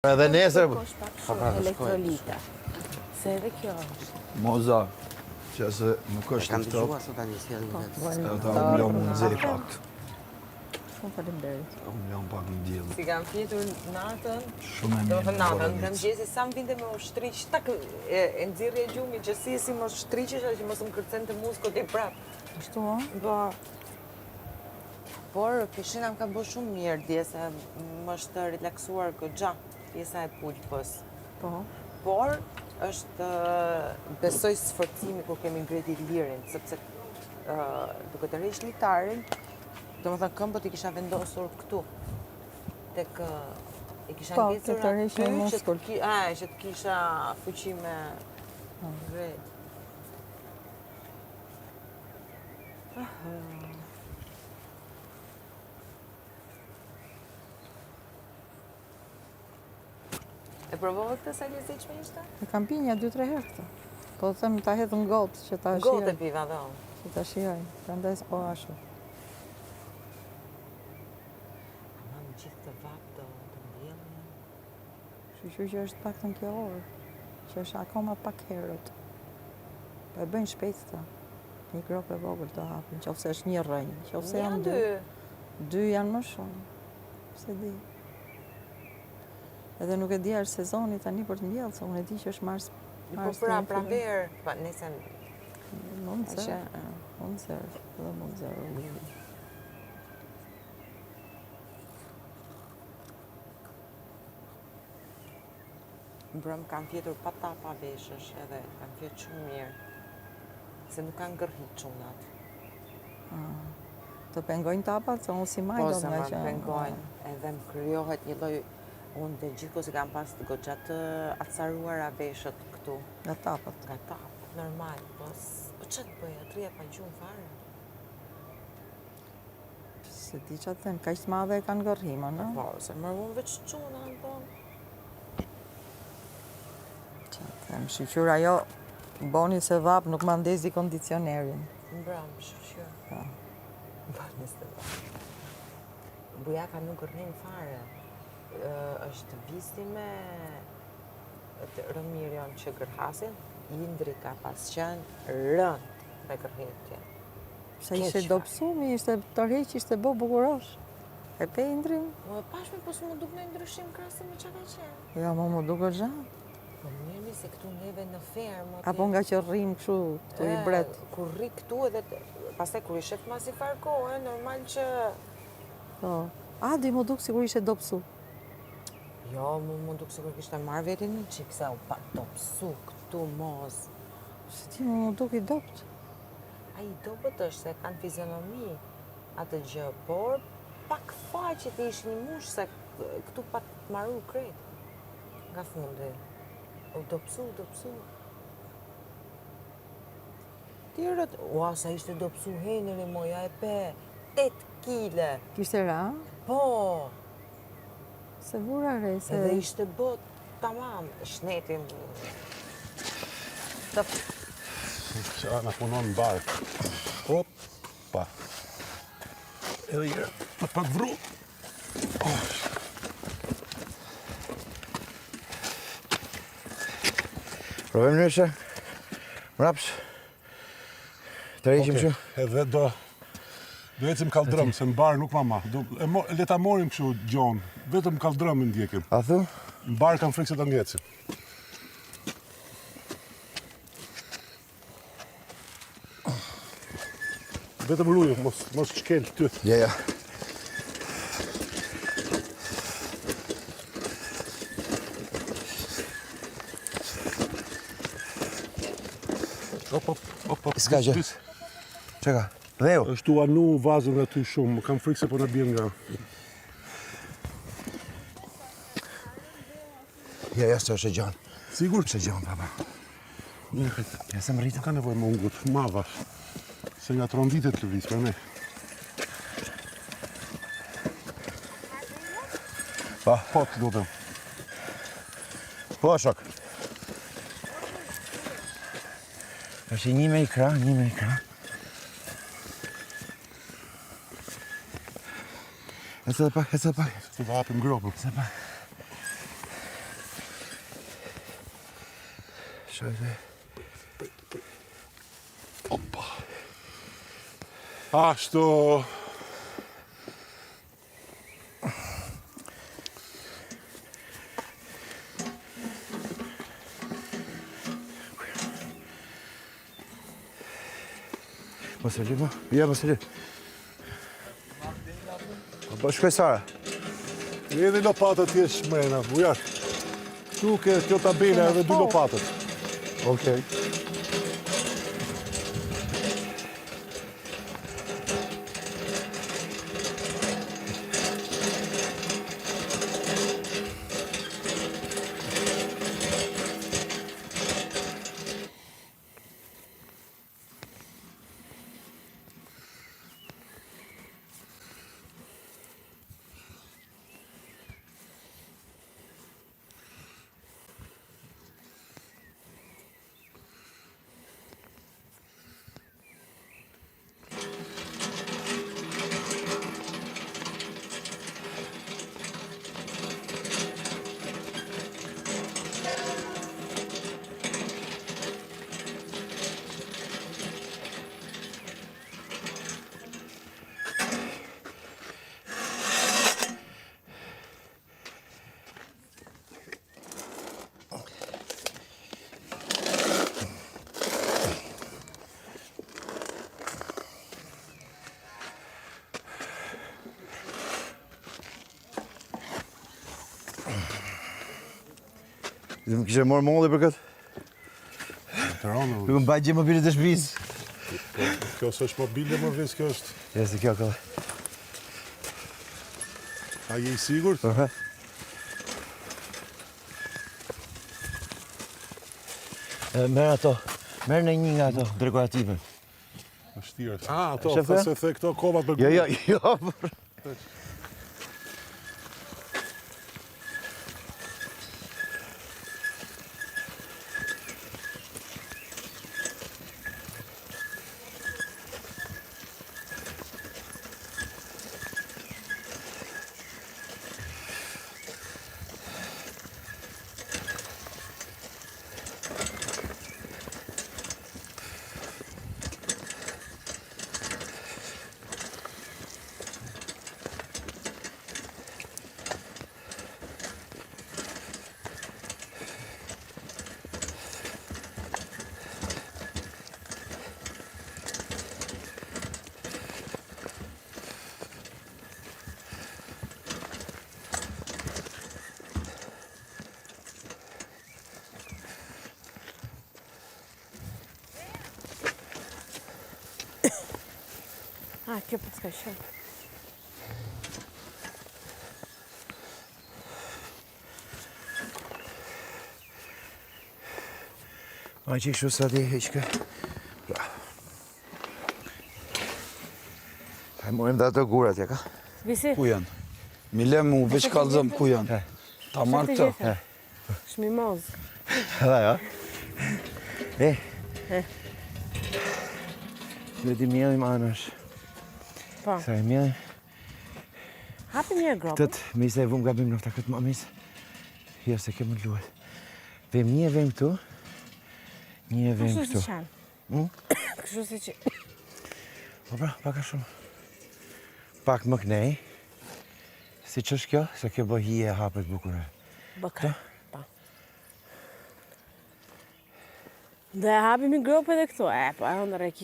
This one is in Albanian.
Edhe nesër... Elektrolita. Se edhe kjo është. Moza, që se nuk është Kam të dëgjuar top, sot tani sjellin vetë. e ta unë lëmë në zej pak. Shumë faleminderit. Unë lëmë pak në djelë. Si kam fjetur natën, Shumë e do mirë. të natën, në mëgjesi sa më vinte me ushtriq, tak e nxirrje gjumi që si mos shtriqesha që mos më kërcente muskot e prap. Ashtu, a? Po. Por kishina më ka bërë shumë mirë dje se më është relaksuar goxha pjesa e pulpës. Po. Por është besoj sforcimi kur kemi ngreti lirin, sepse duke të rrish litarin, domethënë këmbët i kisha vendosur këtu. Tek i kisha Po, ngecur të rrish një aty muskull. që të kisha fuqi me ngret. E provove këtë sa leziç me ishte? E kam pi një 2-3 herë këtë. Po të them ta hedh në gotë që ta Gotë e shijoj. piva dhe Që ta shijoj. Prandaj s'po ashtu. Ama në gjithë të vap do të mbjellë. Kështu që është pak të në kjo orë. Që është akoma pak herët. Po e bëjnë shpejt të. Një grop e vogël të hapin. Qofse është një rrënjë. Qofse janë dy. Dy janë më shumë. Se di. Edhe nuk e di është sezoni tani për të mbjellë, se unë e di që është mars. Po pra verë, pa nese Mund zërë. Mund zërë. Edhe mund zërë. mbrëm kam fjetur pa tapa veshësh edhe kam fjetur shumë mirë. Se nuk kanë gërhit çunat. Të pengojnë tapat, se unë si maj Po, do se nga më që... pengojnë, edhe më kryohet një lloj, unë dhe gjithko si kam pas të goxha të acaruara veshët këtu. Nga tapat. Nga tap, normal, po që të bëj, atëria pa gjumë fare. Se di që të them, ka ishtë madhe e kanë gërhima, në? Po, se më unë veç çuna, po. Që të them, shqyqyr ajo, boni se vap nuk ma ndezi kondicionerin. Mbram, shqyqyr. Po. Bani se vap. Bujaka nuk gërhin fare. Është visti me Rëmirion që gërhasin, Indri ka pas qenë rënd me gërhetje. Se ishte dopsumi, ishte tërheq, ishte bo bukurosh. E pe Indrin? Më pashme, po s'më duk në ndryshim krasim me që ka qenë. Ja, më duke gjatë. Po mirë se këtu neve në fermë. Apo nga që rrim kështu, këtu i bret. Kur rri këtu edhe, pastaj kur i shef mas i farë kohë, normal që... Po. Adi më duk sigur ishte dopsu. Jo, më duk sigur kishte marrë vetin një qik, se u pa dopsu këtu mos. Se ti më duk i dopt. A i dobët është se kanë fizionomi atë gjë, por pak faqet e ishin një mush se këtu pa të marru krejt. Nga fundi. U dopsu. Tjerët, ua, sa ishte dopsu Henri, moja e pe, 8 kile. Kishte ra? Po, Se vura re, se... edhe ishte bot, tamam, shnetin. Qa në punon në bark. Opa. Edhe jërë, më pak vru. Provojmë nëshë, mraps, të rejqim që. Edhe do ecim kaldrëm, se në barë nuk mama. Le ta morim kështu gjonë, vetëm kaldrëm i ndjekim. A thu? Në barë kam frikë se të ngecim. Vetëm ruju, mos qkel ty. Ja. Op. Ska gjë. Çeka? Dheu? është tu anu vazën aty shumë, më kam frikë se po në bjen nga... Ja, së është e gjanë. Sigur? Është e gjanë, papa. Ja, se më rritë. Ka nevoj më ungut, mavash. Se nga tronditet të lëviz, për me. Pa. Po, të lutem. Po, shok. është një me i kra. Ecë dhe pak. Të vapim gropën. Ecë dhe pak. Shojtë. Opa. Ashtu. Mos e limo? Ja, mos e limo. Po shkoj Sara. Edhe lopatët t'jesh mrena, bujar. Këtu ke kjo tabela edhe 2 lopatët. Okej. Dhe më kishe morë molli për këtë? Të ronë, Për më bajtë gjë mobilit të shpis. kjo s'është mobile më vjes, kjo është. Ja, se kjo këllë. A je i sigurt? Merë ato. Merë në një nga ato dekorative. Është tira. Ato, Shef, thë se the këto kovat për Jo, gurë. jo, jo. Kjo për s'ka shumë. Ma që kështu sa ti heqke. Hajde mojmë dhe ato gurat, ja ka? Visi, Ku janë? Mi le mu, veç kallëzëm ku janë. Ta marrë të këto. gjitha. Shmimoz. Edhe ja. Le ti mjellim anësh. Po, Sa e mjellim. hapi një gropë. Tëtë, me isa e vëmë gabim nëfta këtë mamis. Jo, se kemë të luet. Vem një e vem këtu. Një e vem Kështu si këtu. qanë. Kështu si që... Po pra, pak a shumë. Pak më knej. Si që është kjo? Se kjo bë hije e hapet bukure. Bëka. Po. Dhe hapi një gropë edhe këtu. Po, e në reki